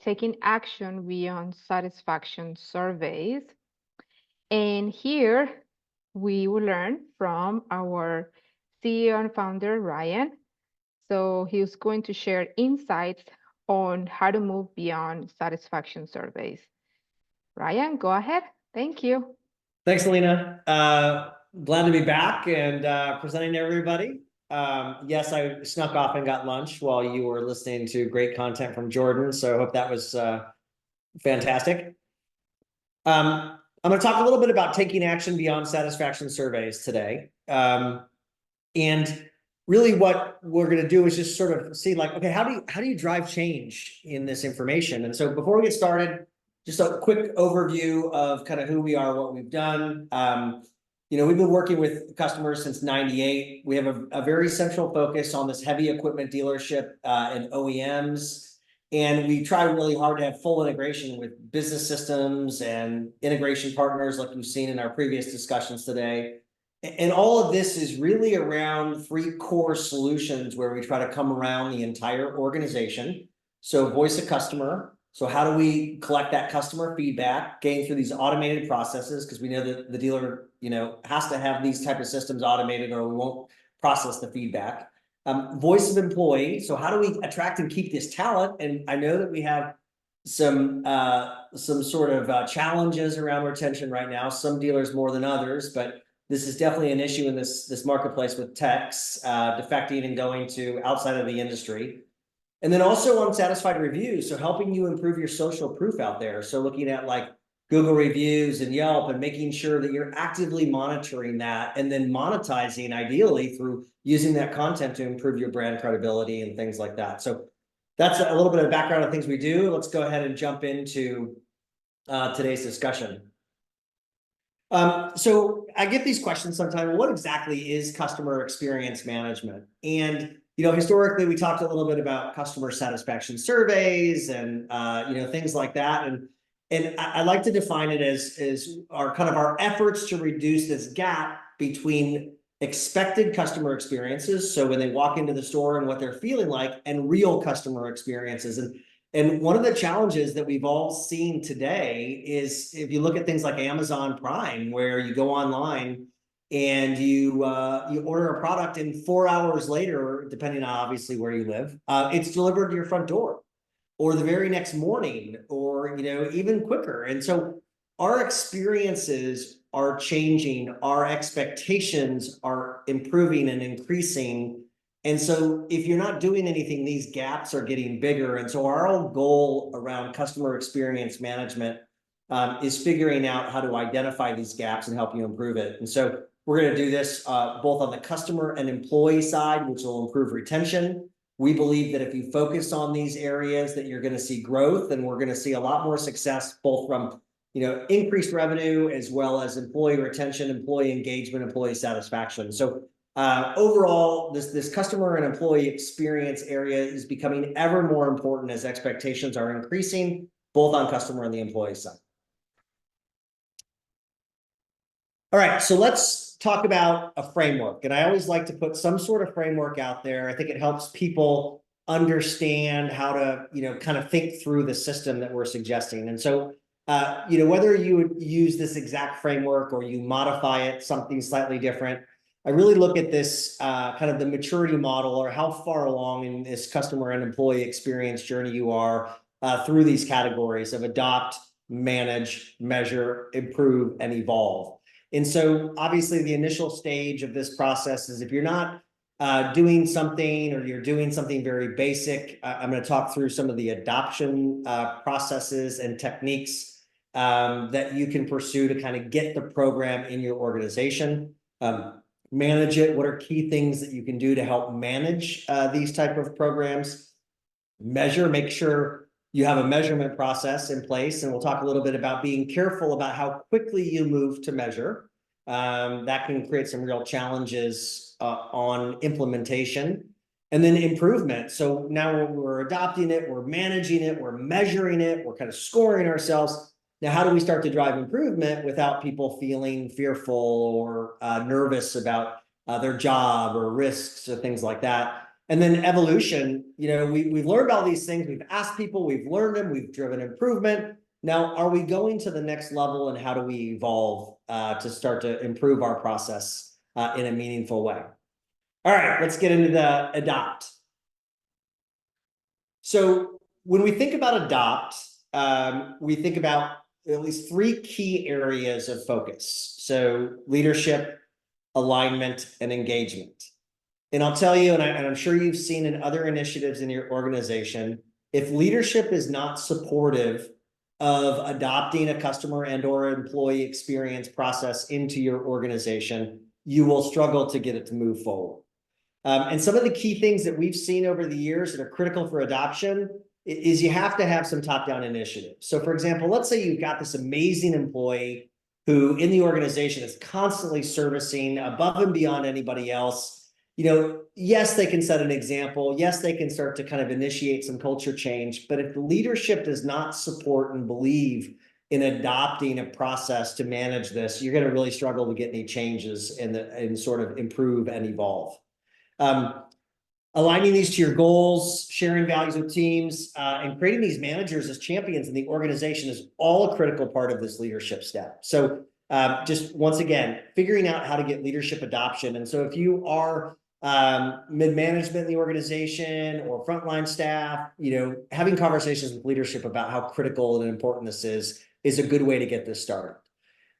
taking action beyond satisfaction surveys. And here we will learn from our CEO and founder, Ryan. So he's going to share insights on how to move beyond satisfaction surveys. Ryan, go ahead. Thank you. Thanks, Alina. Glad to be back and presenting to everybody. Yes, I snuck off and got lunch while you were listening to great content from Jordan, so I hope that was fantastic. I'm going to talk a little bit about taking action beyond satisfaction surveys today. And really what we're going to do is just sort of see like, okay, how do you drive change in this information? And so before we get started, just a quick overview of kind of who we are, what we've done. We've been working with customers since '98. We have a very central focus on this heavy equipment dealership and OEMs. And we try really hard to have full integration with business systems and integration partners like you've seen in our previous discussions today. And all of this is really around 3 core solutions where we try to come around the entire organization. So voice of customer. So how do we collect that customer feedback, getting through these automated processes? Because we know that the dealer, has to have these type of systems automated or we won't process the feedback. Voice of employee. So how do we attract and keep this talent? And I know that we have some sort of challenges around retention right now, some dealers more than others, but this is definitely an issue in this marketplace with techs defecting and going to outside of the industry. And then also unsatisfied reviews, so helping you improve your social proof out there. So looking at like Google reviews and Yelp and making sure that you're actively monitoring that and then monetizing ideally through using that content to improve your brand credibility and things like that. So that's a little bit of background of things we do. Let's go ahead and jump into today's discussion. So I get these questions sometimes. What exactly is customer experience management? And historically, we talked a little bit about customer satisfaction surveys and things like that. And I like to define it as our efforts to reduce this gap between expected customer experiences. So when they walk into the store and what they're feeling like, and real customer experiences. And one of the challenges that we've all seen today is if you look at things like Amazon Prime, where you go online and you order a product and 4 hours later, depending on obviously where you live, it's delivered to your front door or the very next morning or, even quicker. And so our experiences are changing, our expectations are improving and increasing. And so if you're not doing anything, these gaps are getting bigger. And so our whole goal around customer experience management is figuring out how to identify these gaps and help you improve it. And so we're going to do this both on the customer and employee side, which will improve retention. We believe that if you focus on these areas that you're going to see growth, and we're going to see a lot more success, both from increased revenue as well as employee retention, employee engagement, employee satisfaction. So overall, this customer and employee experience area is becoming ever more important as expectations are increasing, both on customer and the employee side. All right, so let's talk about a framework. And I always like to put some sort of framework out there. I think it helps people understand how to, kind of think through the system that we're suggesting. And so, whether you would use this exact framework or you modify it, something slightly different, I really look at this kind of the maturity model or how far along in this customer and employee experience journey you are through these categories of adopt, manage, measure, improve, and evolve. And so obviously the initial stage of this process is if you're not doing something or you're doing something very basic, I'm going to talk through some of the adoption processes and techniques that you can pursue to kind of get the program in your organization. Manage it. What are key things that you can do to help manage these type of programs? Measure, make sure you have a measurement process in place. And we'll talk a little bit about being careful about how quickly you move to measure. That can create some real challenges on implementation. And then improvement. So now we're adopting it, we're managing it, we're measuring it, we're kind of scoring ourselves. Now, how do we start to drive improvement without people feeling fearful or nervous about their job or risks or things like that? And then evolution, we've learned all these things. We've asked people, we've learned them, we've driven improvement. Now, are we going to the next level, and how do we evolve to start to improve our process in a meaningful way? All right, let's get into the adopt. So when we think about adopt, we think about at least three key areas of focus. So leadership, alignment, and engagement. And I'll tell you, and I'm sure you've seen in other initiatives in your organization, if leadership is not supportive of adopting a customer and or employee experience process into your organization, you will struggle to get it to move forward. And some of the key things that we've seen over the years that are critical for adoption is you have to have some top-down initiatives. So for example, let's say you've got this amazing employee who in the organization is constantly servicing above and beyond anybody else. Yes, they can set an example. Yes, they can start to kind of initiate some culture change. But if the leadership does not support and believe in adopting a process to manage this, you're going to really struggle to get any changes and sort of improve and evolve. Aligning these to your goals, sharing values with teams, and creating these managers as champions in the organization is all a critical part of this leadership step. So just once again, figuring out how to get leadership adoption. And so if you are mid-management in the organization or frontline staff, having conversations with leadership about how critical and important this is a good way to get this started.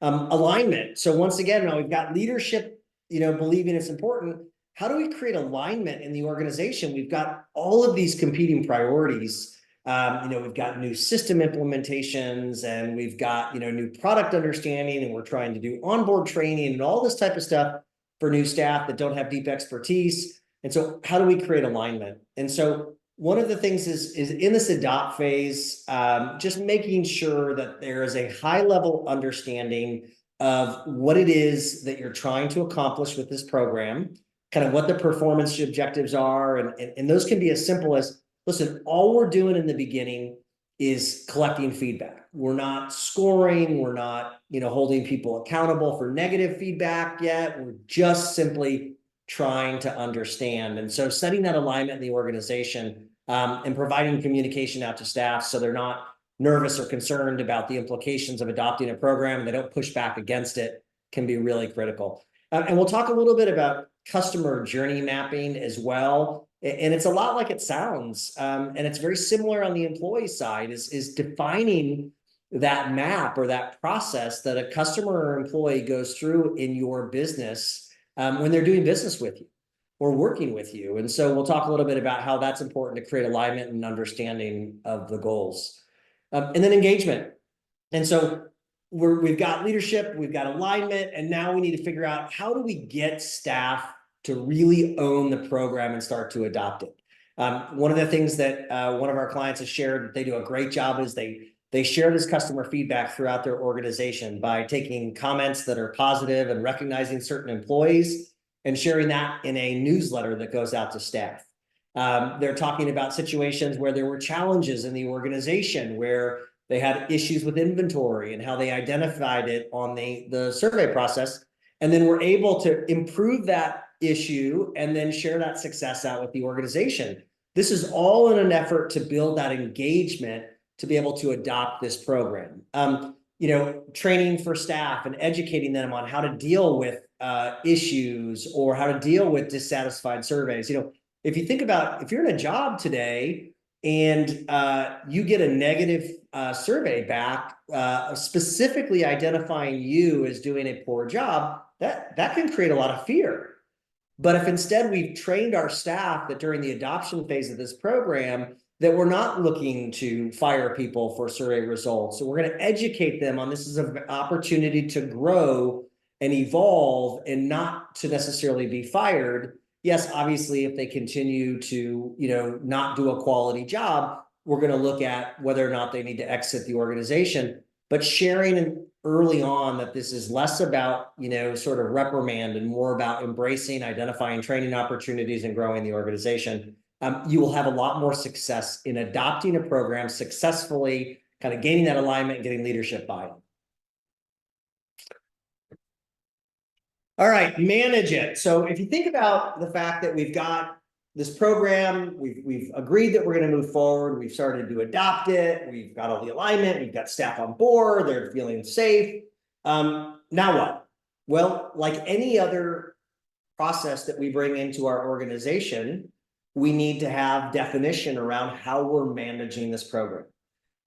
Alignment. So once again, now we've got leadership, believing it's important. How do we create alignment in the organization? We've got all of these competing priorities. We've got new system implementations, and we've got, new product understanding, and we're trying to do onboard training and all this type of stuff for new staff that don't have deep expertise. And so how do we create alignment? And so one of the things is in this adopt phase, just making sure that there is a high level understanding of what it is that you're trying to accomplish with this program, kind of what the performance objectives are. And those can be as simple as, listen, all we're doing in the beginning is collecting feedback. We're not scoring. We're not, holding people accountable for negative feedback yet. We're just simply trying to understand. And so setting that alignment in the organization and providing communication out to staff so they're not nervous or concerned about the implications of adopting a program and they don't push back against it can be really critical. And we'll talk a little bit about customer journey mapping as well. And it's a lot like it sounds. And it's very similar on the employee side is defining that map or that process that a customer or employee goes through in your business when they're doing business with you or working with you. And so we'll talk a little bit about how that's important to create alignment and understanding of the goals. And then engagement. And so we've got leadership, we've got alignment, and now we need to figure out how do we get staff to really own the program and start to adopt it. One of the things that one of our clients has shared that they do a great job is they share this customer feedback throughout their organization by taking comments that are positive and recognizing certain employees and sharing that in a newsletter that goes out to staff. They're talking about situations where there were challenges in the organization where they had issues with inventory and how they identified it on the survey process, and then were able to improve that issue and then share that success out with the organization. This is all in an effort to build that engagement to be able to adopt this program. Training for staff and educating them on how to deal with issues or how to deal with dissatisfied surveys. If you think about, if you're in a job today and you get a negative survey back, specifically identifying you as doing a poor job, that can create a lot of fear. But if instead we've trained our staff that during the adoption phase of this program, that we're not looking to fire people for survey results. So we're going to educate them on this is an opportunity to grow and evolve and not to necessarily be fired. Yes, obviously, if they continue to, not do a quality job, we're going to look at whether or not they need to exit the organization. But sharing early on that this is less about, sort of reprimand and more about embracing, identifying training opportunities and growing the organization, you will have a lot more success in adopting a program successfully, kind of gaining that alignment and getting leadership buy-in. All right, manage it. So if you think about the fact that we've got this program, we've agreed that we're going to move forward. We've started to adopt it. We've got all the alignment. We've got staff on board. They're feeling safe. Now what? Well, like any other process that we bring into our organization, we need to have definition around how we're managing this program.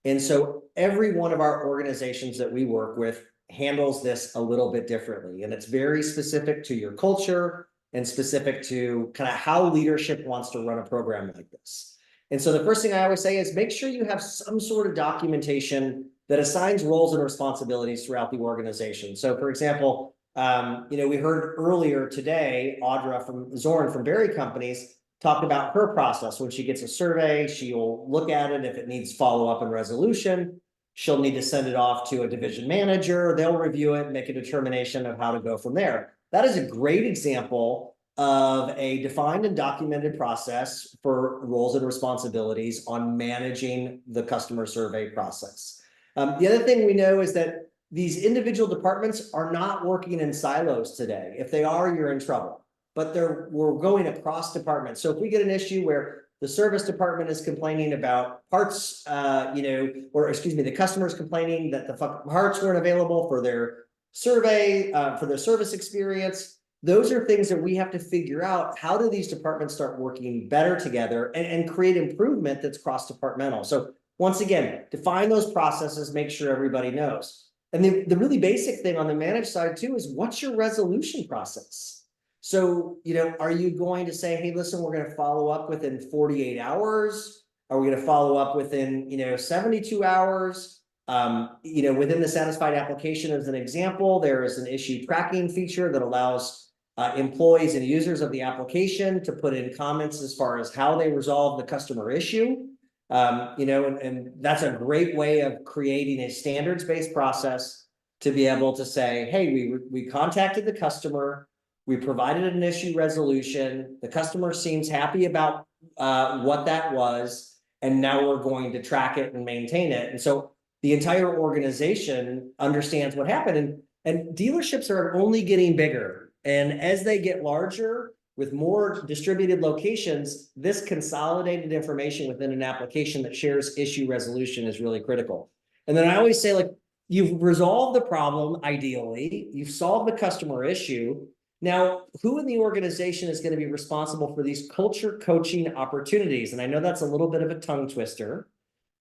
And so every one of our organizations that we work with handles this a little bit differently. And it's very specific to your culture and specific to kind of how leadership wants to run a program like this. And so the first thing I always say is make sure you have some sort of documentation that assigns roles and responsibilities throughout the organization. So for example, we heard earlier today, Audra from Zorn from Berry Companies talked about her process. When she gets a survey, she'll look at it. If it needs follow-up and resolution, she'll need to send it off to a division manager. They'll review it and make a determination of how to go from there. That is a great example of a defined and documented process for roles and responsibilities on managing the customer survey process. The other thing we know is that these individual departments are not working in silos today. If they are, you're in trouble. But we're going across departments. So if we get an issue where the service department is complaining about parts, the customer's complaining that the parts weren't available for their survey, for their service experience, those are things that we have to figure out. How do these departments start working better together and create improvement that's cross-departmental? So once again, define those processes, make sure everybody knows. And the really basic thing on the managed side too is what's your resolution process? So, are you going to say, hey, listen, we're going to follow up within 48 hours? Are we going to follow up within, 72 hours? Within the satisfied application, as an example, there is an issue tracking feature that allows employees and users of the application to put in comments as far as how they resolve the customer issue. And that's a great way of creating a standards-based process to be able to say, hey, we contacted the customer. We provided an issue resolution. The customer seems happy about what that was, and now we're going to track it and maintain it. And so the entire organization understands what happened. And dealerships are only getting bigger. And as they get larger, with more distributed locations, this consolidated information within an application that shares issue resolution is really critical. And then I always say, like, you've resolved the problem, ideally, you've solved the customer issue. Now, who in the organization is going to be responsible for these culture coaching opportunities? And I know that's a little bit of a tongue twister,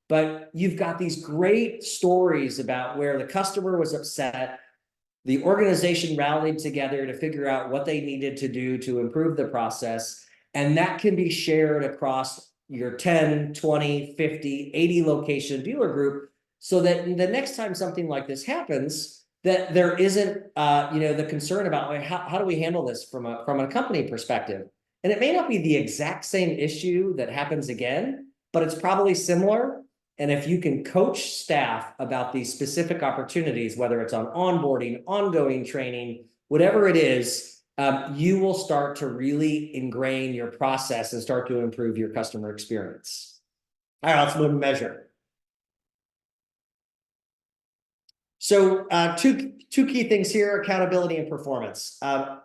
but you've got these great stories about where the customer was upset. The organization rallied together to figure out what they needed to do to improve the process. And that can be shared across your 10, 20, 50, 80 location dealer group so that the next time something like this happens, that there isn't, the concern about how do we handle this from a company perspective. And it may not be the exact same issue that happens again, but it's probably similar. And if you can coach staff about these specific opportunities, whether it's on onboarding, ongoing training, whatever it is, you will start to really ingrain your process and start to improve your customer experience. All right, let's move to measure. So two key things here, accountability and performance.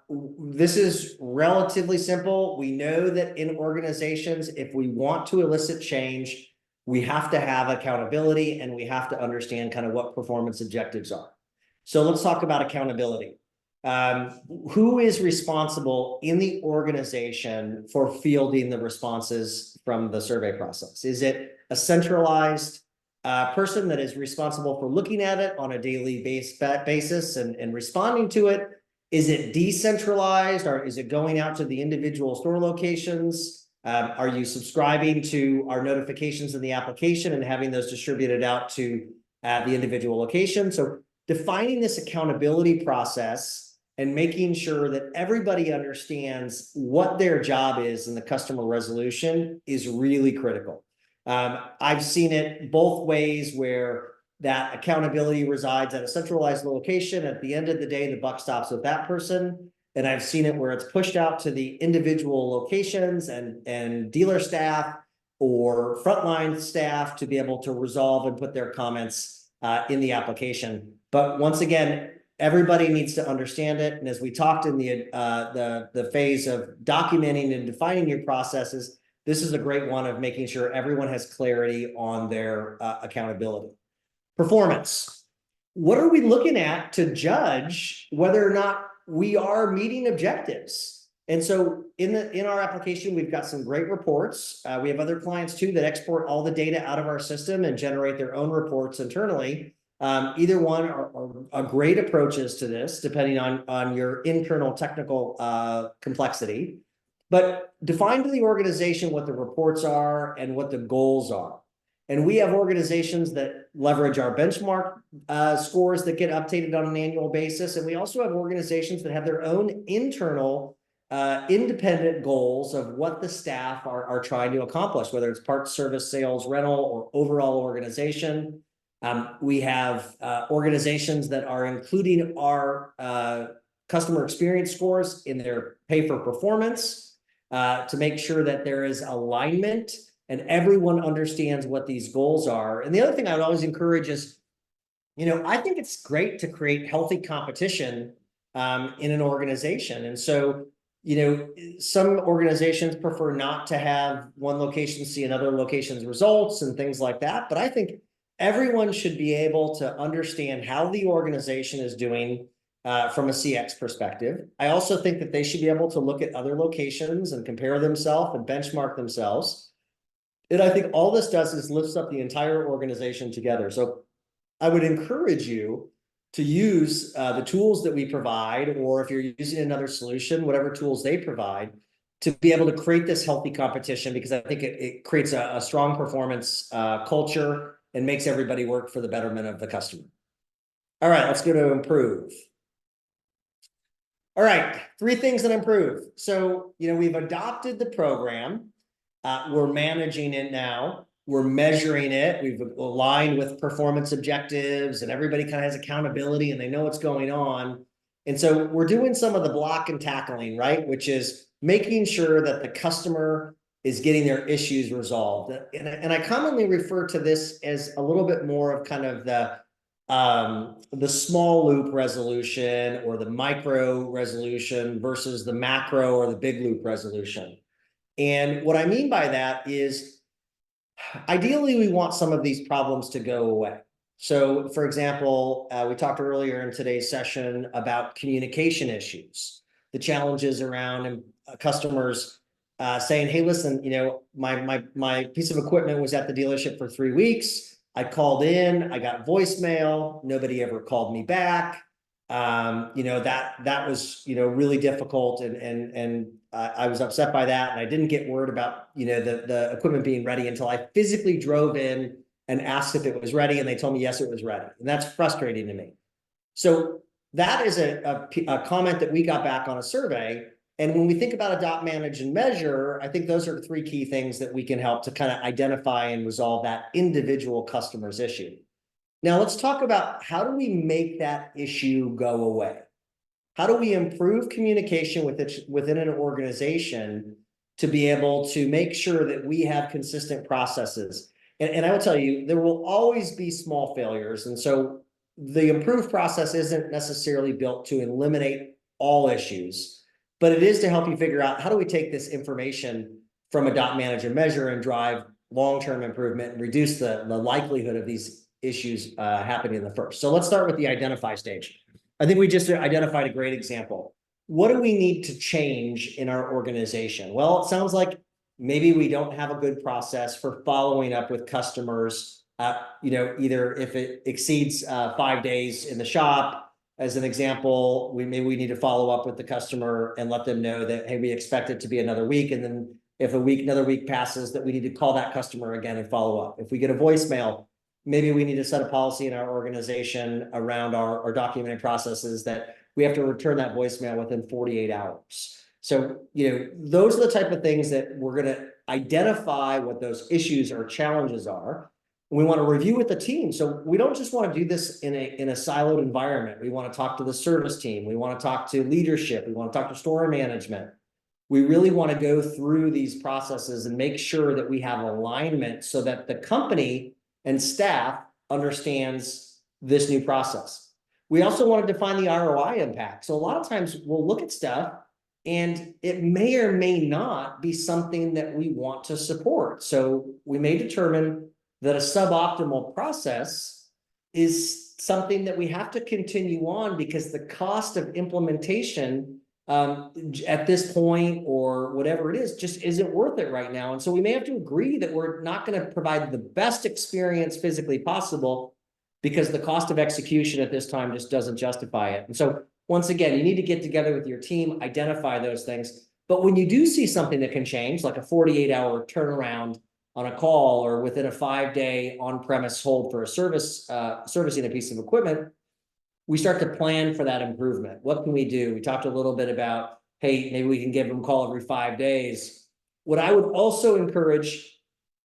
This is relatively simple. We know that in organizations, if we want to elicit change, we have to have accountability and we have to understand kind of what performance objectives are. So let's talk about accountability. Who is responsible in the organization for fielding the responses from the survey process? Is it a centralized person that is responsible for looking at it on a daily basis and responding to it? Is it decentralized, or is it going out to the individual store locations? Are you subscribing to our notifications in the application and having those distributed out to the individual location? So defining this accountability process and making sure that everybody understands what their job is in the customer resolution is really critical. I've seen it both ways, where that accountability resides at a centralized location. At the end of the day, the buck stops with that person. And I've seen it where it's pushed out to the individual locations and dealer staff or frontline staff to be able to resolve and put their comments in the application. But once again, everybody needs to understand it. And as we talked in the phase of documenting and defining your processes, this is a great one of making sure everyone has clarity on their accountability. Performance. What are we looking at to judge whether or not we are meeting objectives? And so in our application, we've got some great reports. We have other clients too that export all the data out of our system and generate their own reports internally. Either one are great approaches to this, depending on your internal technical complexity. But define to the organization what the reports are and what the goals are. And we have organizations that leverage our benchmark scores that get updated on an annual basis. And we also have organizations that have their own internal independent goals of what the staff are trying to accomplish, whether it's parts, service, sales, rental, or overall organization. We have organizations that are including our customer experience scores in their pay for performance to make sure that there is alignment and everyone understands what these goals are. And the other thing I would always encourage is, I think it's great to create healthy competition in an organization. And so, some organizations prefer not to have one location see another location's results and things like that. But I think everyone should be able to understand how the organization is doing from a CX perspective. I also think that they should be able to look at other locations and compare themselves and benchmark themselves. And I think all this does is lifts up the entire organization together. So I would encourage you to use the tools that we provide, or if you're using another solution, whatever tools they provide, to be able to create this healthy competition, because I think it creates a strong performance culture and makes everybody work for the betterment of the customer. All right, let's go to improve. All right, 3 things that improve. So, we've adopted the program. We're managing it now. We're measuring it. We've aligned with performance objectives, and everybody kind of has accountability and they know what's going on. And so we're doing some of the block and tackling, right? Which is making sure that the customer is getting their issues resolved. And I commonly refer to this as a little bit more of kind of the small loop resolution or the micro resolution versus the macro or the big loop resolution. And what I mean by that is, ideally, we want some of these problems to go away. So, for example, we talked earlier in today's session about communication issues, the challenges around customers saying, "Hey, listen, my piece of equipment was at the dealership for 3 weeks. I called in, I got voicemail, nobody ever called me back. That was really difficult, and I was upset by that, and I didn't get word about the equipment being ready until I physically drove in and asked if it was ready, and they told me yes, it was ready, and that's frustrating to me." So that is a comment that we got back on a survey. And when we think about adopt, manage, and measure, I think those are 3 key things that we can help to kind of identify and resolve that individual customer's issue. Now let's talk about, how do we make that issue go away? How do we improve communication within an organization to be able to make sure that we have consistent processes? And I will tell you, there will always be small failures. And so the improved process isn't necessarily built to eliminate all issues, but it is to help you figure out, how do we take this information from adopt, manage, and measure and drive long-term improvement and reduce the likelihood of these issues happening in the first. So let's start with the identify stage. I think we just identified a great example. What do we need to change in our organization? Well, it sounds like maybe we don't have a good process for following up with customers, either if it exceeds 5 days in the shop. As an example, maybe we need to follow up with the customer and let them know that, hey, we expect it to be another week. And then if another week passes, that we need to call that customer again and follow up. If we get a voicemail, maybe we need to set a policy in our organization around our documenting processes that we have to return that voicemail within 48 hours. So, those are the type of things that we're going to identify what those issues or challenges are. We want to review with the team. So we don't just want to do this in a siloed environment. We want to talk to the service team. We want to talk to leadership. We want to talk to store management. We really want to go through these processes and make sure that we have alignment so that the company and staff understands this new process. We also want to define the ROI impact. So a lot of times we'll look at stuff and it may or may not be something that we want to support. So we may determine that a suboptimal process is something that we have to continue on because the cost of implementation at this point or whatever it is just isn't worth it right now. And so we may have to agree that we're not going to provide the best experience physically possible because the cost of execution at this time just doesn't justify it. And so once again, you need to get together with your team, identify those things. But when you do see something that can change, like a 48-hour turnaround on a call or within a 5-day on-premise hold for a servicing a piece of equipment, we start to plan for that improvement. What can we do? We talked a little bit about, hey, maybe we can give them a call every 5 days. What I would also encourage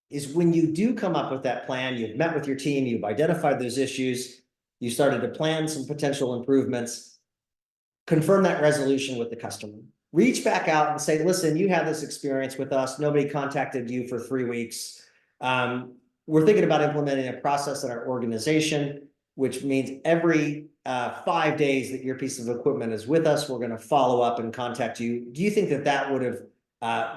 is when you do come up with that plan, you've met with your team, you've identified those issues, you started to plan some potential improvements, confirm that resolution with the customer. Reach back out and say, listen, you had this experience with us. Nobody contacted you for 3 weeks. We're thinking about implementing a process in our organization, which means every 5 days that your piece of equipment is with us, we're going to follow up and contact you. Do you think that that would have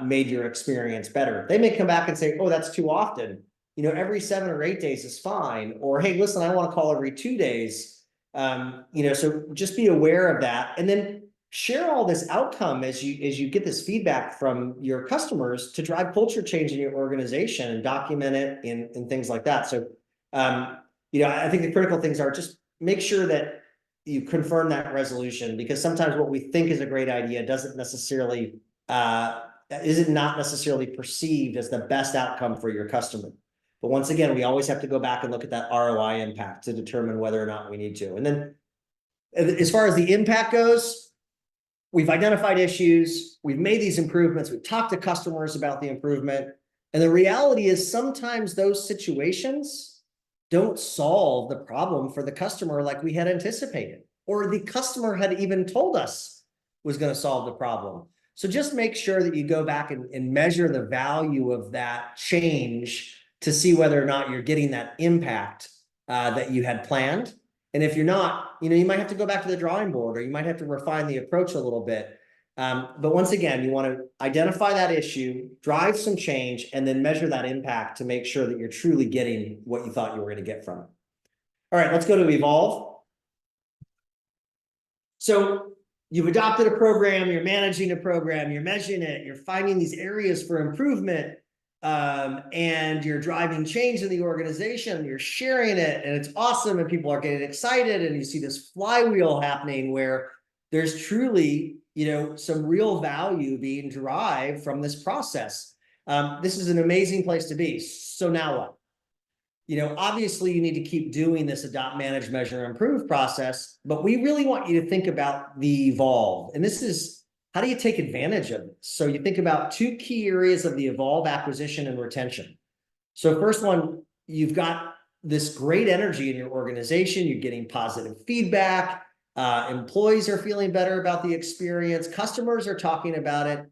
made your experience better? They may come back and say, oh, that's too often. Every 7 or 8 days is fine. Or, hey, listen, I want to call every 2 days. So just be aware of that. And then share all this outcome as you get this feedback from your customers to drive culture change in your organization and document it in things like that. So, I think the critical things are just make sure that you confirm that resolution, because sometimes what we think is a great idea isn't not necessarily perceived as the best outcome for your customer. But once again, we always have to go back and look at that ROI impact to determine whether or not we need to. And then as far as the impact goes, we've identified issues, we've made these improvements, we've talked to customers about the improvement. And the reality is sometimes those situations don't solve the problem for the customer like we had anticipated, or the customer had even told us was going to solve the problem. So just make sure that you go back and measure the value of that change to see whether or not you're getting that impact that you had planned. And if you're not, you might have to go back to the drawing board, or you might have to refine the approach a little bit. But once again, you want to identify that issue, drive some change, and then measure that impact to make sure that you're truly getting what you thought you were going to get from it. All right, let's go to evolve. So you've adopted a program, you're managing a program, you're measuring it, you're finding these areas for improvement, and you're driving change in the organization, you're sharing it, and it's awesome, and people are getting excited, and you see this flywheel happening where there's truly, some real value being derived from this process. This is an amazing place to be. So now what? Obviously you need to keep doing this adopt, manage, measure, improve process, but we really want you to think about the evolve. And this is, how do you take advantage of this? So you think about 2 key areas of the evolve: acquisition and retention. So first one, you've got this great energy in your organization, you're getting positive feedback, employees are feeling better about the experience, customers are talking about it.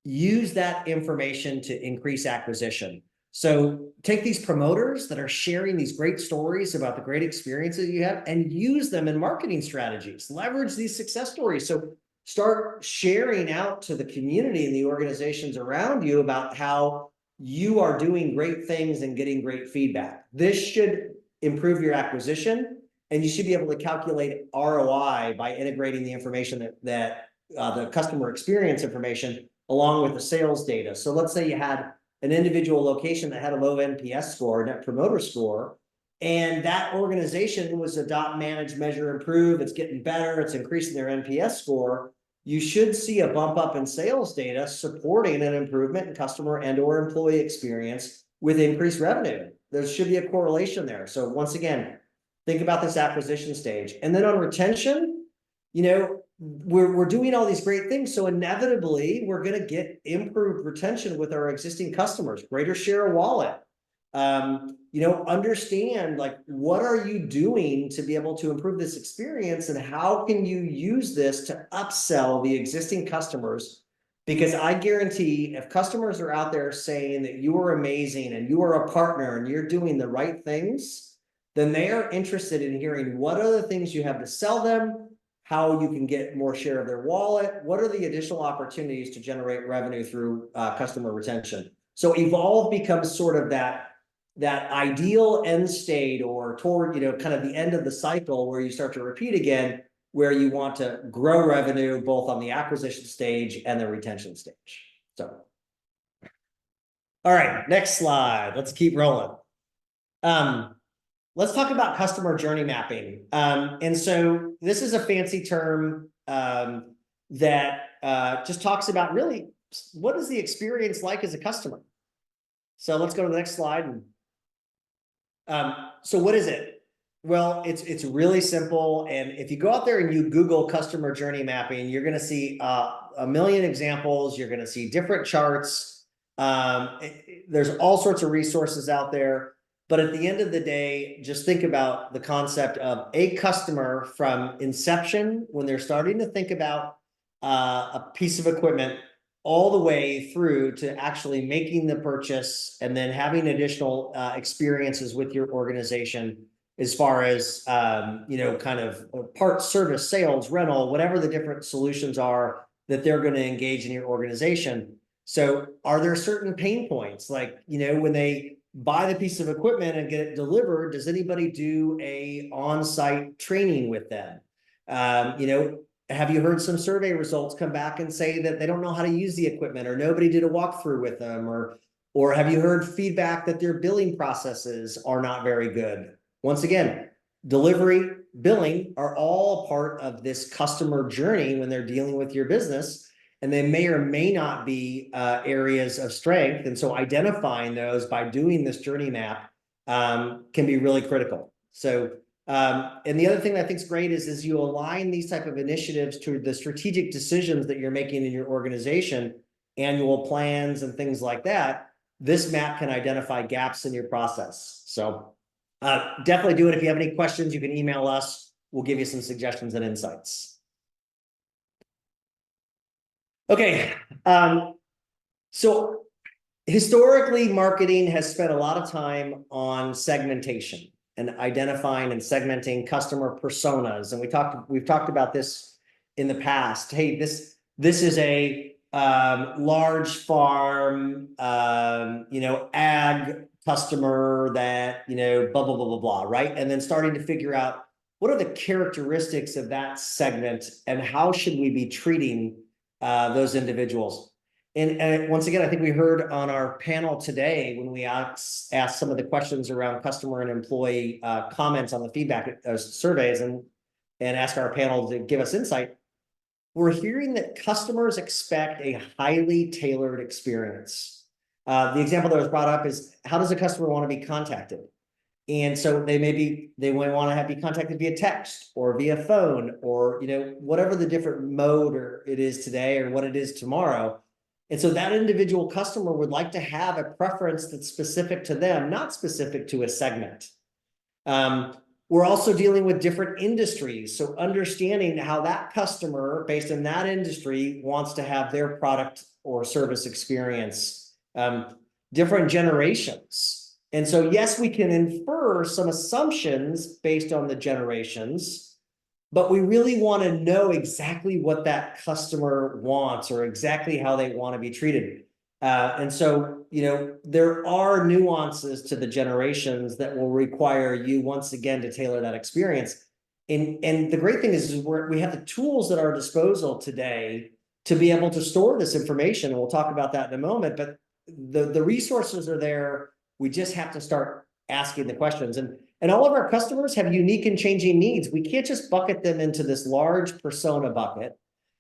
Use that information to increase acquisition. So take these promoters that are sharing these great stories about the great experiences you have and use them in marketing strategies. Leverage these success stories. So start sharing out to the community and the organizations around you about how you are doing great things and getting great feedback. This should improve your acquisition, and you should be able to calculate ROI by integrating the information that the customer experience information along with the sales data. So let's say you had an individual location that had a low NPS score, net promoter score, and that organization was adopt, manage, measure, improve. It's getting better. It's increasing their NPS score. You should see a bump up in sales data supporting an improvement in customer and or employee experience with increased revenue. There should be a correlation there. So once again, think about this acquisition stage. And then on retention, we're doing all these great things. So inevitably, we're going to get improved retention with our existing customers, greater share of wallet. Understand, like, what are you doing to be able to improve this experience, and how can you use this to upsell the existing customers? Because I guarantee if customers are out there saying that you are amazing and you are a partner and you're doing the right things, then they are interested in hearing what are the things you have to sell them, how you can get more share of their wallet, what are the additional opportunities to generate revenue through customer retention. So evolve becomes sort of that ideal end state, or toward, kind of the end of the cycle where you start to repeat again, where you want to grow revenue both on the acquisition stage and the retention stage. So, all right, next slide. Let's keep rolling. Let's talk about customer journey mapping. And so this is a fancy term that just talks about really what is the experience like as a customer. So let's go to the next slide. So what is it? Well, it's really simple. And if you go out there and you Google customer journey mapping, you're going to see a million examples. You're going to see different charts. There's all sorts of resources out there. But at the end of the day, just think about the concept of a customer from inception, when they're starting to think about a piece of equipment, all the way through to actually making the purchase and then having additional experiences with your organization, as far as, kind of parts, service, sales, rental, whatever the different solutions are that they're going to engage in your organization. So are there certain pain points? Like, when they buy the piece of equipment and get it delivered, does anybody do a on-site training with them? Have you heard some survey results come back and say that they don't know how to use the equipment, or nobody did a walkthrough with them, or have you heard feedback that their billing processes are not very good? Once again, delivery, billing are all a part of this customer journey when they're dealing with your business, and they may or may not be areas of strength. And so identifying those by doing this journey map can be really critical. So, and the other thing that I think is great is you align these type of initiatives to the strategic decisions that you're making in your organization, annual plans and things like that. This map can identify gaps in your process. So definitely do it. If you have any questions, you can email us. We'll give you some suggestions and insights. Okay. So historically, marketing has spent a lot of time on segmentation and identifying and segmenting customer personas. And we've talked about this in the past. Hey, this is a large farm, ag customer that, blah, blah, blah, blah, blah, right? And then starting to figure out what are the characteristics of that segment and how should we be treating those individuals. And once again, I think we heard on our panel today when we asked some of the questions around customer and employee comments on the feedback surveys, and ask our panel to give us insight. We're hearing that customers expect a highly tailored experience. The example that was brought up is, how does a customer want to be contacted? And so they might want to be contacted via text or via phone, or whatever the different mode or it is today or what it is tomorrow. And so that individual customer would like to have a preference that's specific to them, not specific to a segment. We're also dealing with different industries. So understanding how that customer based in that industry wants to have their product or service experience, different generations. And so, yes, we can infer some assumptions based on the generations, but we really want to know exactly what that customer wants or exactly how they want to be treated. And so, there are nuances to the generations that will require you, once again, to tailor that experience. And the great thing is we have the tools at our disposal today to be able to store this information. And we'll talk about that in a moment, but the resources are there. We just have to start asking the questions. And all of our customers have unique and changing needs. We can't just bucket them into this large persona bucket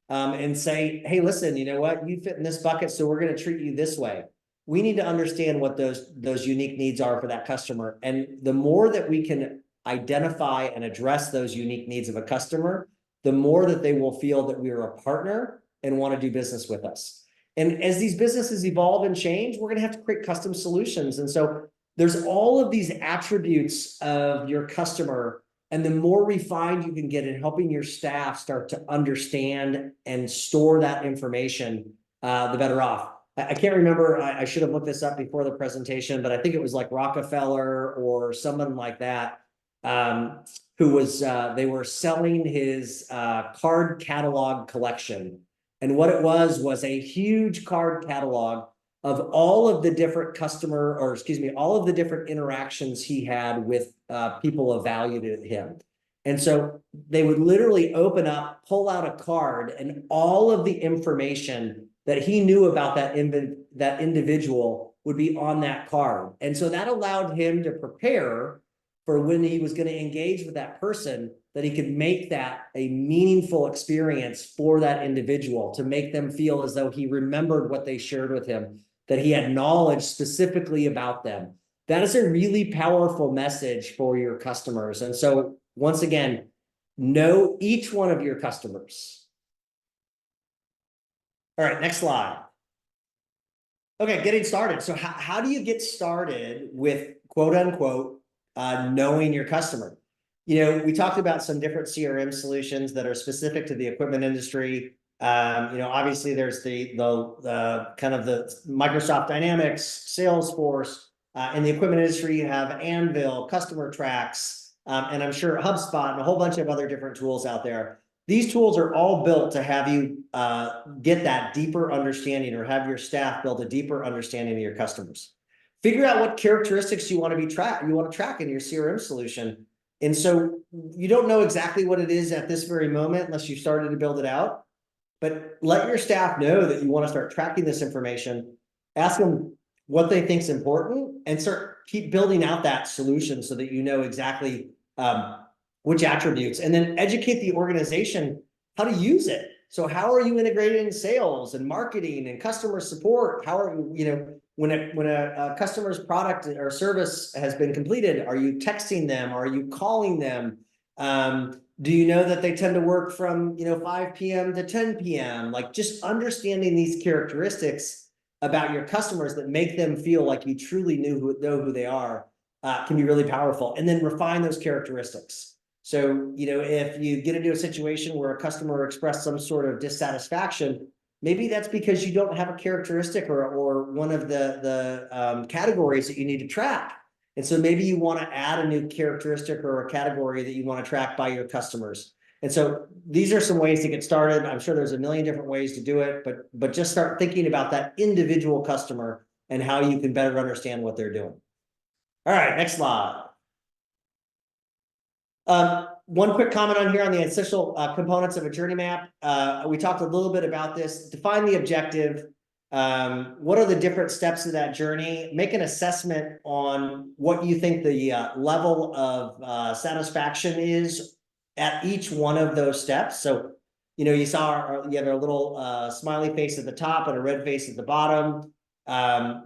and say, hey, listen, you know what? You fit in this bucket, so we're going to treat you this way. We need to understand what those unique needs are for that customer. And the more that we can identify and address those unique needs of a customer, the more that they will feel that we are a partner and want to do business with us. And as these businesses evolve and change, we're going to have to create custom solutions. And so there's all of these attributes of your customer, and the more refined you can get in helping your staff start to understand and store that information, the better off. I can't remember, I should have looked this up before the presentation, but I think it was like Rockefeller or someone like that um, who was they were selling his card catalog collection. And what it was a huge card catalog of all of the different customer, or excuse me, all of the different interactions he had with people of value to him. And so they would literally open up, pull out a card, and all of the information that he knew about that individual would be on that card. And so that allowed him to prepare for when he was going to engage with that person, that he could make that a meaningful experience for that individual, to make them feel as though he remembered what they shared with him, that he had knowledge specifically about them. That is a really powerful message for your customers. And so once again, know each one of your customers. All right, next slide. Okay, getting started. So how do you get started with quote unquote knowing your customer? You know, we talked about some different CRM solutions that are specific to the equipment industry. You know, obviously there's the kind of the Microsoft Dynamics, Salesforce. In the equipment industry, you have Anvil, Customer Tracks, and I'm sure HubSpot and a whole bunch of other different tools out there. These tools are all built to have you get that deeper understanding, or have your staff build a deeper understanding of your customers. Figure out what characteristics you want to track in your CRM solution. And so you don't know exactly what it is at this very moment unless you started to build it out. But let your staff know that you want to start tracking this information. Ask them what they think is important, and keep building out that solution so that you know exactly which attributes, and then educate the organization how to use it. So how are you integrating sales and marketing and customer support? How are you know, when a customer's product or service has been completed, are you texting them? Are you calling them? Do you know that they tend to work from 5 p.m. to 10 p.m.? Like, just understanding these characteristics about your customers that make them feel like you truly know who they are can be really powerful. And then refine those characteristics. So, if you get into a situation where a customer expressed some sort of dissatisfaction, maybe that's because you don't have a characteristic or one of the categories that you need to track. And so maybe you want to add a new characteristic or a category that you want to track by your customers. And so these are some ways to get started. I'm sure there's a million different ways to do it, but just start thinking about that individual customer and how you can better understand what they're doing. All right, next slide. One quick comment on here on the essential components of a journey map. We talked a little bit about this. Define the objective. What are the different steps of that journey? Make an assessment on what you think the level of satisfaction is at each one of those steps. So, you have a little smiley face at the top and a red face at the bottom.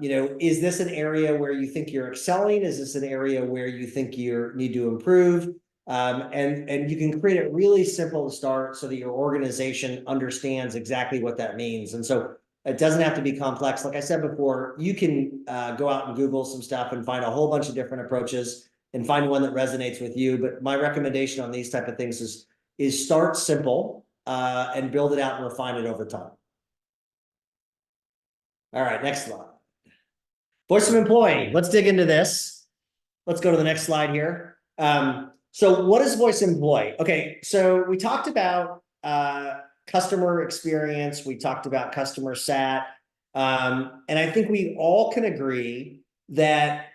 Is this an area where you think you're excelling? Is this an area where you think you need to improve? And you can create it really simple to start so that your organization understands exactly what that means. And so it doesn't have to be complex. Like I said before, you can go out and Google some stuff and find a whole bunch of different approaches and find one that resonates with you. But my recommendation on these type of things is start simple and build it out and refine it over time. All right, next slide. Voice of employee. Let's dig into this. Let's go to the next slide here. So what is voice of employee? Okay, so we talked about customer experience. We talked about customer sat. And I think we all can agree that,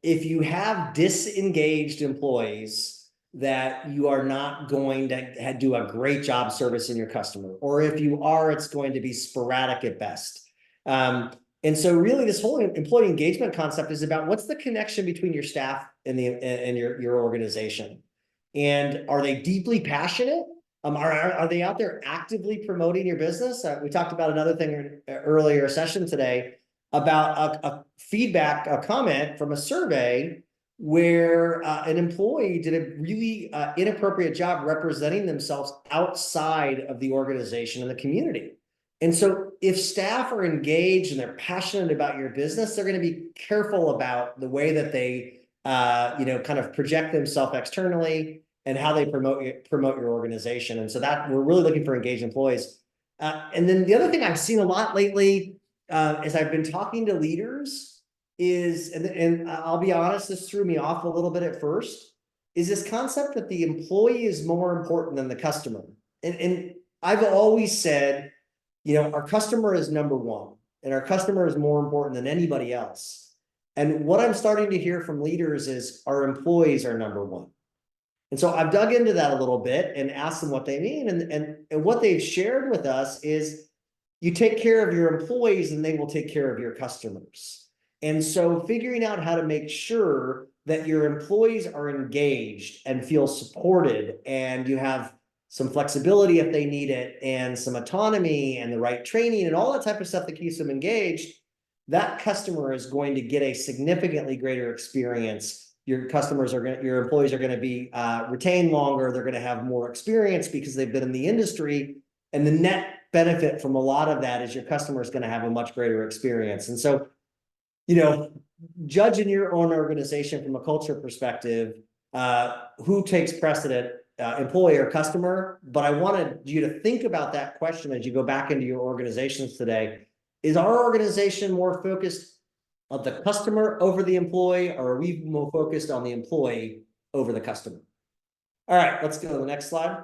if you have disengaged employees, that you are not going to do a great job servicing your customer. Or if you are, it's going to be sporadic at best. And so really this whole employee engagement concept is about what's the connection between your staff and your organization. And are they deeply passionate? Are they out there actively promoting your business? We talked about another thing earlier session today about a comment from a survey where an employee did a really inappropriate job representing themselves outside of the organization and the community. And so if staff are engaged and they're passionate about your business, they're going to be careful about the way that they, kind of project themselves externally and how they promote your organization. And so that we're really looking for engaged employees. And then the other thing I've seen a lot lately, as I've been talking to leaders, is, and I'll be honest, this threw me off a little bit at first, is this concept that the employee is more important than the customer. And I've always said, our customer is number one, and our customer is more important than anybody else. And what I'm starting to hear from leaders is our employees are number one. And so I've dug into that a little bit and asked them what they mean. And what they've shared with us is you take care of your employees and they will take care of your customers. And so figuring out how to make sure that your employees are engaged and feel supported, and you have some flexibility if they need it, and some autonomy and the right training and all that type of stuff that keeps them engaged, that customer is going to get a significantly greater experience. Your employees are going to be retained longer. They're going to have more experience because they've been in the industry. And the net benefit from a lot of that is your customer is going to have a much greater experience. And so, judge in your own organization from a culture perspective, who takes precedent, employee or customer. But I wanted you to think about that question as you go back into your organizations today. Is our organization more focused on the customer over the employee, or are we more focused on the employee over the customer? All right, let's go to the next slide.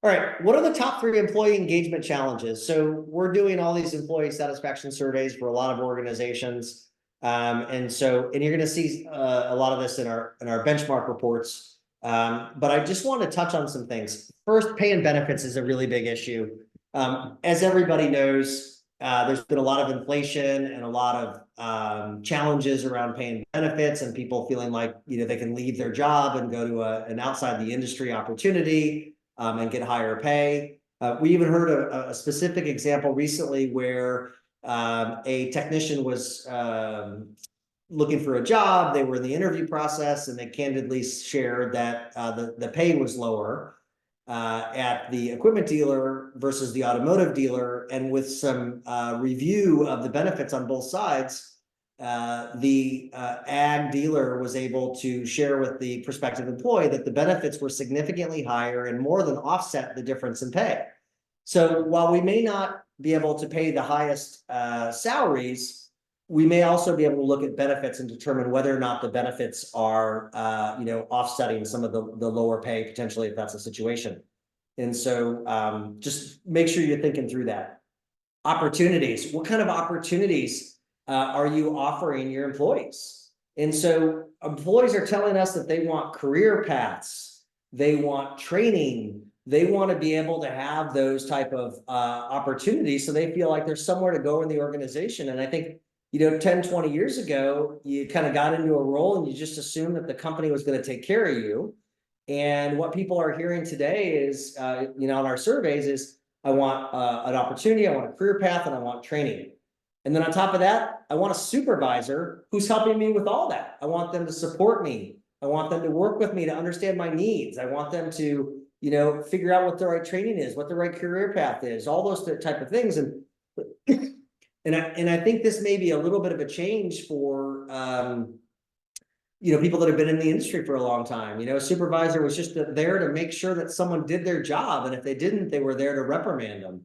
All right, what are the top 3 employee engagement challenges? So we're doing all these employee satisfaction surveys for a lot of organizations. And you're going to see a lot of this in our benchmark reports. But I just want to touch on some things. First, pay and benefits is a really big issue. As everybody knows, there's been a lot of inflation and a lot of challenges around pay and benefits, and people feeling like they can leave their job and go to an outside the industry opportunity and get higher pay. We even heard a specific example recently where a technician was looking for a job. They were in the interview process, and they candidly shared that the pay was lower at the equipment dealer versus the automotive dealer. And with some review of the benefits on both sides, the ag dealer was able to share with the prospective employee that the benefits were significantly higher and more than offset the difference in pay. So while we may not be able to pay the highest salaries, we may also be able to look at benefits and determine whether or not the benefits are offsetting some of the lower pay potentially, if that's a situation. And so just make sure you're thinking through that. Opportunities. What kind of opportunities are you offering your employees? And so employees are telling us that they want career paths, they want training, they want to be able to have those type of opportunities, so they feel like there's somewhere to go in the organization. And I think 10, 20 years ago, you kind of got into a role and you just assumed that the company was going to take care of you. And what people are hearing today is, on our surveys is, I want an opportunity, I want a career path, and I want training. And then on top of that, I want a supervisor who's helping me with all that. I want them to support me. I want them to work with me to understand my needs. I want them to, figure out what the right training is, what the right career path is, all those type of things. And I think this may be a little bit of a change for people that have been in the industry for a long time. A supervisor was just there to make sure that someone did their job, and if they didn't, they were there to reprimand them.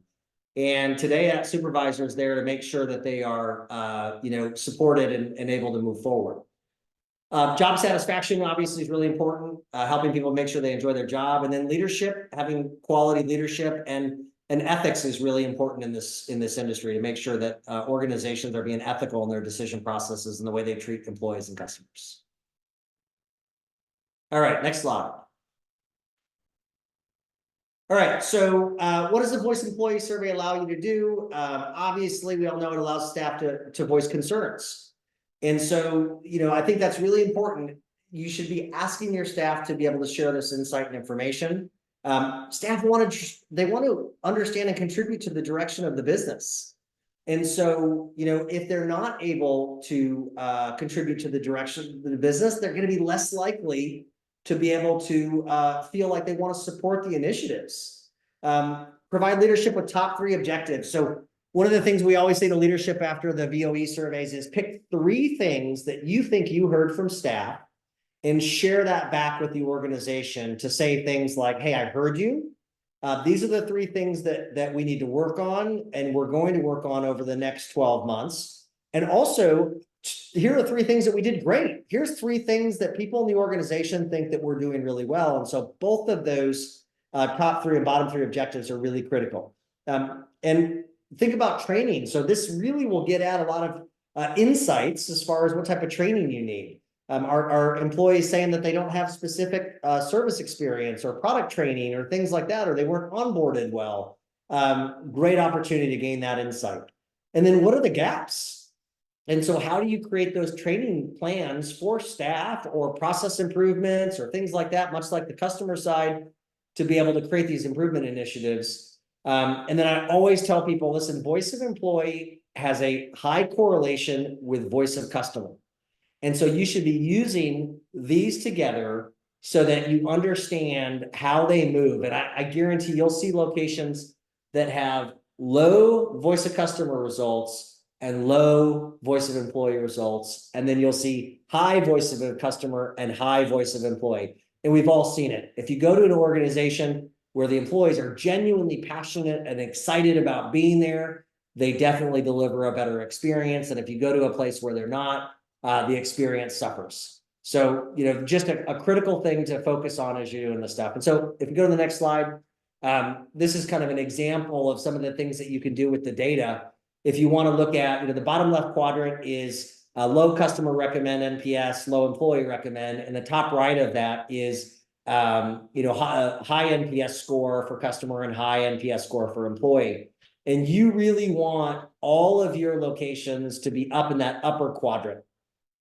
And today, that supervisor is there to make sure that they are, supported and able to move forward. Job satisfaction obviously is really important. Helping people make sure they enjoy their job, and then leadership, having quality leadership and ethics is really important in this industry, to make sure that organizations are being ethical in their decision processes and the way they treat employees and customers. All right, next slide. All right, so what does the Voice Employee Survey allow you to do? Obviously, we all know it allows staff to voice concerns. And so, I think that's really important. You should be asking your staff to be able to share this insight and information. Staff want to understand and contribute to the direction of the business. And so, if they're not able to contribute to the direction of the business, they're going to be less likely to be able to feel like they want to support the initiatives. Provide leadership with top 3 objectives. So one of the things we always say to leadership after the VOE surveys is pick 3 things that you think you heard from staff and share that back with the organization to say things like, hey, I heard you. These are the 3 things that we need to work on, and we're going to work on over the next 12 months. And also, here are 3 things that we did great. Here's 3 things that people in the organization think that we're doing really well. And so both of those top 3 and bottom 3 objectives are really critical. And think about training. So this really will get at a lot of insights as far as what type of training you need. Are employees saying that they don't have specific service experience or product training or things like that, or they weren't onboarded well? Great opportunity to gain that insight. And then what are the gaps? And so how do you create those training plans for staff or process improvements or things like that, much like the customer side, to be able to create these improvement initiatives? And then I always tell people, listen, voice of employee has a high correlation with voice of customer. And so you should be using these together so that you understand how they move. And I guarantee you'll see locations that have low voice of customer results and low voice of employee results. And then you'll see high voice of a customer and high voice of employee. And we've all seen it. If you go to an organization where the employees are genuinely passionate and excited about being there, they definitely deliver a better experience. And if you go to a place where they're not, the experience suffers. So, just a critical thing to focus on as you're doing this stuff. And so if you go to the next slide, this is kind of an example of some of the things that you can do with the data. If you want to look at, the bottom left quadrant is low customer recommend NPS, low employee recommend, and the top right of that is high NPS score for customer and high NPS score for employee. And you really want all of your locations to be up in that upper quadrant.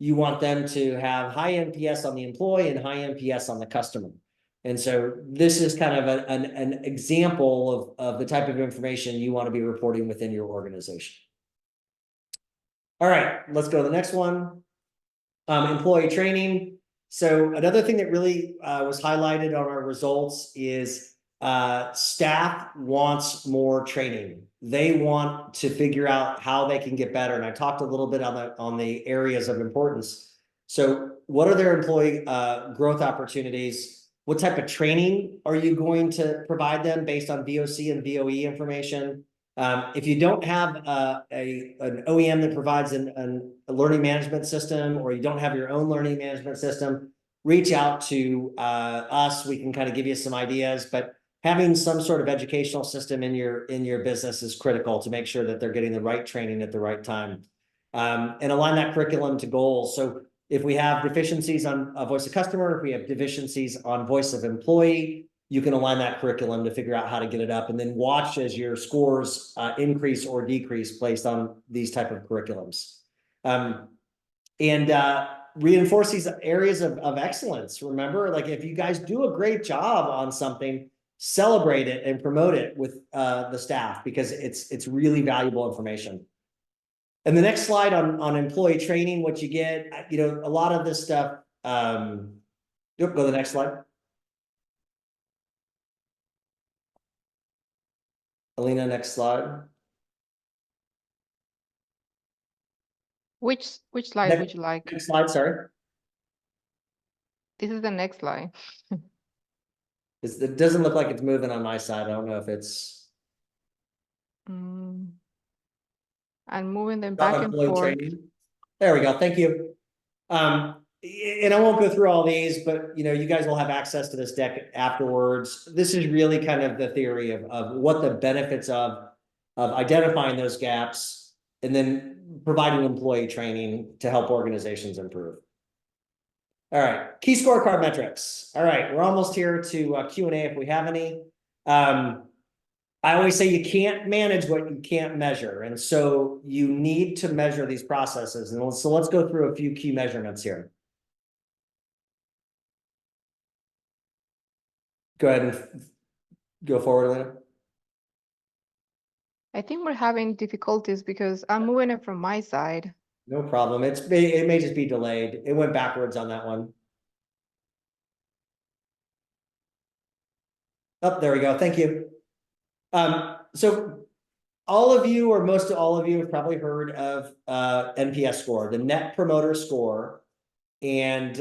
You want them to have high NPS on the employee and high NPS on the customer. And so this is kind of an example of the type of information you want to be reporting within your organization. All right, let's go to the next one. Employee training. So another thing that really was highlighted on our results is staff wants more training. They want to figure out how they can get better. And I talked a little bit on the areas of importance. So what are their employee growth opportunities? What type of training are you going to provide them based on VOC and VOE information? If you don't have an OEM that provides a learning management system, or you don't have your own learning management system, reach out to us. We can kind of give you some ideas, but having some sort of educational system in your business is critical to make sure that they're getting the right training at the right time, and align that curriculum to goals. So if we have deficiencies on voice of customer, if we have deficiencies on voice of employee, you can align that curriculum to figure out how to get it up, and then watch as your scores increase or decrease based on these type of curriculums. And reinforce these areas of excellence. Remember, like, if you guys do a great job on something, celebrate it and promote it with the staff, because it's really valuable information. And the next slide on employee training, what you get, a lot of this stuff. Go to the next slide. Alina, next slide. Which slide would you like? Next slide, sorry. This is the next slide. It doesn't look like it's moving on my side. I don't know if it's. I'm moving them back and forth. Training. There we go. Thank you. And I won't go through all these, but you guys will have access to this deck afterwards. This is really kind of the theory of what the benefits of identifying those gaps and then providing employee training to help organizations improve. All right, key scorecard metrics. All right, we're almost here to Q&A if we have any. I always say you can't manage what you can't measure. And so you need to measure these processes. And so let's go through a few key measurements here. Go ahead and go forward, Elena. I think we're having difficulties because I'm moving it from my side. No problem. It may just be delayed. It went backwards on that one. Oh, there we go. Thank you. So all of you, or most of all of you, have probably heard of NPS score, the Net Promoter Score. And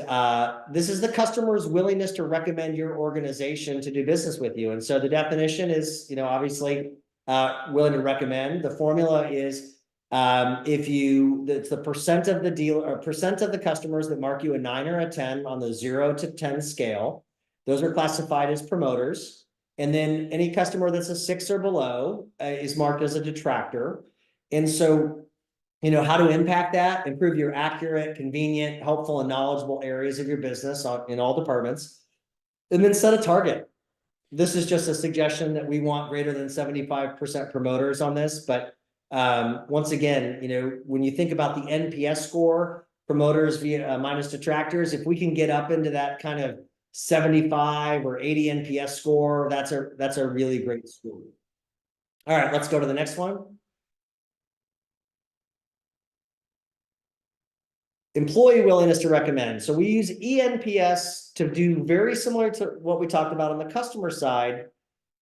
this is the customer's willingness to recommend your organization to do business with you. And so the definition is, obviously willing to recommend. The formula is It's the percent of the deal or percent of the customers that mark you a 9 or a 10 on the 0 to 10 scale. Those are classified as promoters. And then any customer that's a 6 or below is marked as a detractor. And so, how to impact that, improve your accurate, convenient, helpful, and knowledgeable areas of your business in all departments, and then set a target. This is just a suggestion that we want greater than 75% promoters on this. But once again, when you think about the NPS score, promoters via minus detractors, if we can get up into that kind of 75 or 80 NPS score, that's a really great score. All right, let's go to the next one. Employee willingness to recommend. So we use ENPS to do very similar to what we talked about on the customer side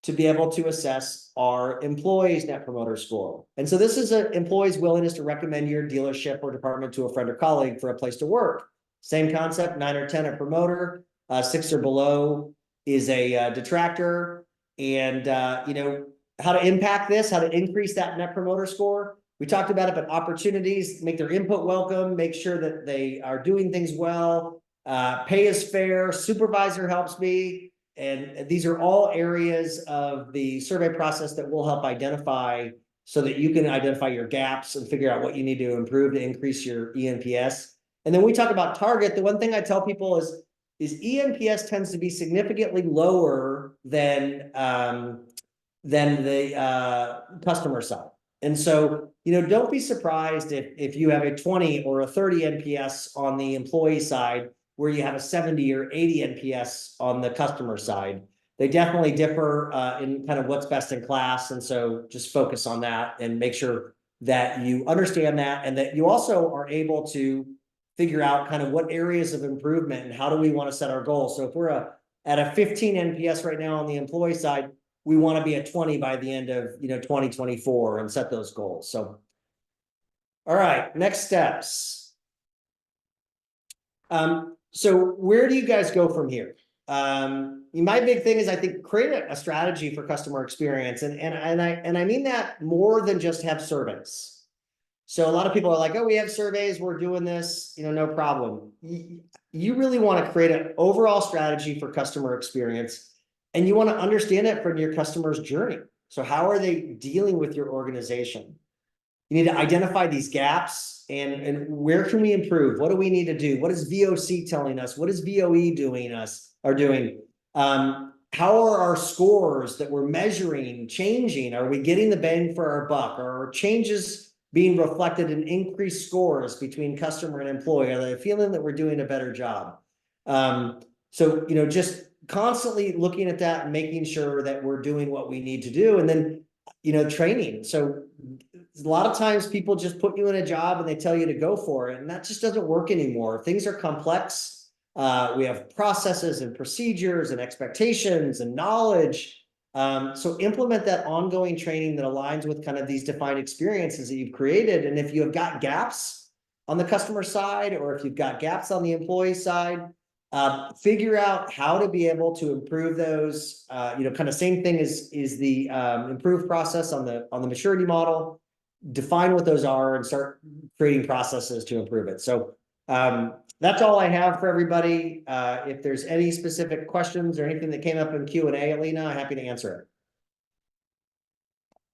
to be able to assess our employees' net promoter score. And so this is an employee's willingness to recommend your dealership or department to a friend or colleague for a place to work. Same concept, 9 or 10 a promoter, 6 or below is a detractor. And how to impact this, how to increase that net promoter score. We talked about it, but opportunities, make their input welcome, make sure that they are doing things well. Pay is fair, supervisor helps me. And these are all areas of the survey process that will help identify so that you can identify your gaps and figure out what you need to improve to increase your ENPS. And then we talk about target. The one thing I tell people is ENPS tends to be significantly lower than the customer side. And so, don't be surprised if you have a 20 or a 30 NPS on the employee side, where you have a 70 or 80 NPS on the customer side. They definitely differ in kind of what's best in class. And so just focus on that and make sure that you understand that, and that you also are able to figure out kind of what areas of improvement and how do we want to set our goals. So if we're at a 15 NPS right now on the employee side, we want to be at 20 by the end of 2024 and set those goals. So, all right, next steps. So where do you guys go from here? My big thing is, I think, create a strategy for customer experience, and I mean that more than just have surveys. So a lot of people are like, oh, we have surveys, we're doing this, no problem. You really want to create an overall strategy for customer experience, and you want to understand it from your customer's journey. So how are they dealing with your organization? You need to identify these gaps and where can we improve? What do we need to do? What is VOC telling us? What is VOE doing? How are our scores that we're measuring changing? Are we getting the bang for our buck? Are changes being reflected in increased scores between customer and employee? Are they feeling that we're doing a better job? So, just constantly looking at that and making sure that we're doing what we need to do. And then, training. So a lot of times people just put you in a job and they tell you to go for it. And that just doesn't work anymore. Things are complex. We have processes and procedures and expectations and knowledge. So implement that ongoing training that aligns with kind of these defined experiences that you've created. And if you have got gaps on the customer side, or if you've got gaps on the employee side, figure out how to be able to improve those. Kind of same thing is the improved process on the maturity model. Define what those are and start creating processes to improve it. So that's all I have for everybody. If there's any specific questions or anything that came up in Q&A, Alina, I'm happy to answer it.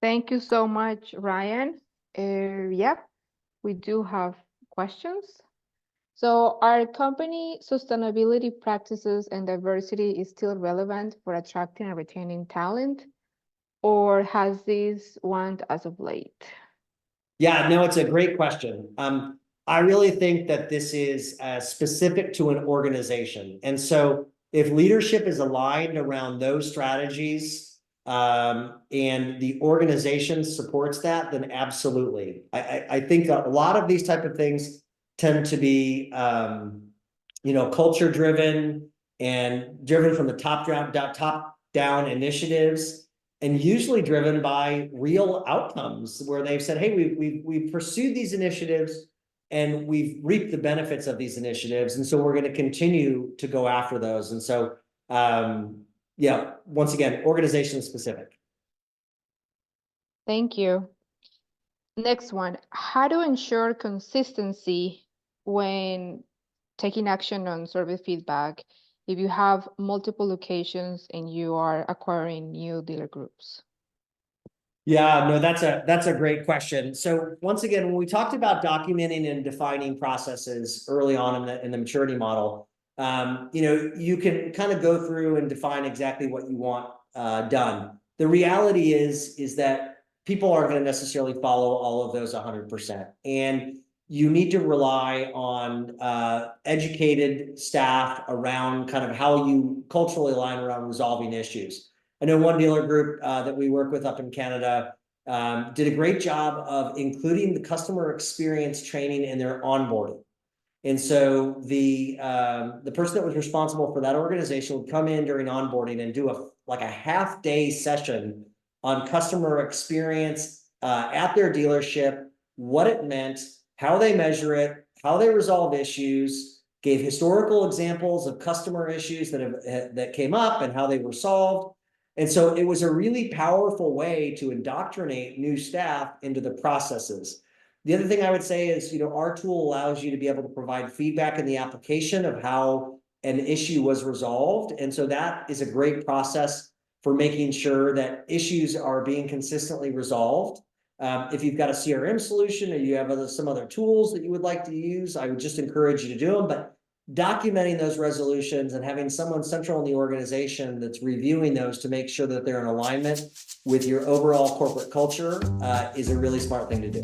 Thank you so much, Ryan. Yep, we do have questions. So are company sustainability practices and diversity is still relevant for attracting and retaining talent, or has this waned as of late? Yeah, no, it's a great question. I really think that this is specific to an organization. And so if leadership is aligned around those strategies and the organization supports that, then absolutely. I think a lot of these type of things tend to be, culture driven and driven from the top down initiatives, and usually driven by real outcomes where they've said, hey, we've pursued these initiatives and we've reaped the benefits of these initiatives. And so we're going to continue to go after those. And so, yeah, once again, organization specific. Thank you. Next one, how to ensure consistency when taking action on survey feedback if you have multiple locations and you are acquiring new dealer groups? Yeah, no, that's a great question. So once again, when we talked about documenting and defining processes early on in the maturity model, you can kind of go through and define exactly what you want done. The reality is that people aren't going to necessarily follow all of those 100%, and you need to rely on educated staff around kind of how you culturally align around resolving issues. I know one dealer group that we work with up in Canada did a great job of including the customer experience training in their onboarding. And so the person that was responsible for that organization would come in during onboarding and do a half-day session on customer experience at their dealership, what it meant, how they measure it, how they resolve issues, gave historical examples of customer issues that came up and how they were solved. And so it was a really powerful way to indoctrinate new staff into the processes. The other thing I would say is, our tool allows you to be able to provide feedback in the application of how an issue was resolved. And so that is a great process for making sure that issues are being consistently resolved. If you've got a CRM solution or you have some other tools that you would like to use, I would just encourage you to do them. But documenting those resolutions and having someone central in the organization that's reviewing those to make sure that they're in alignment with your overall corporate culture is a really smart thing to do.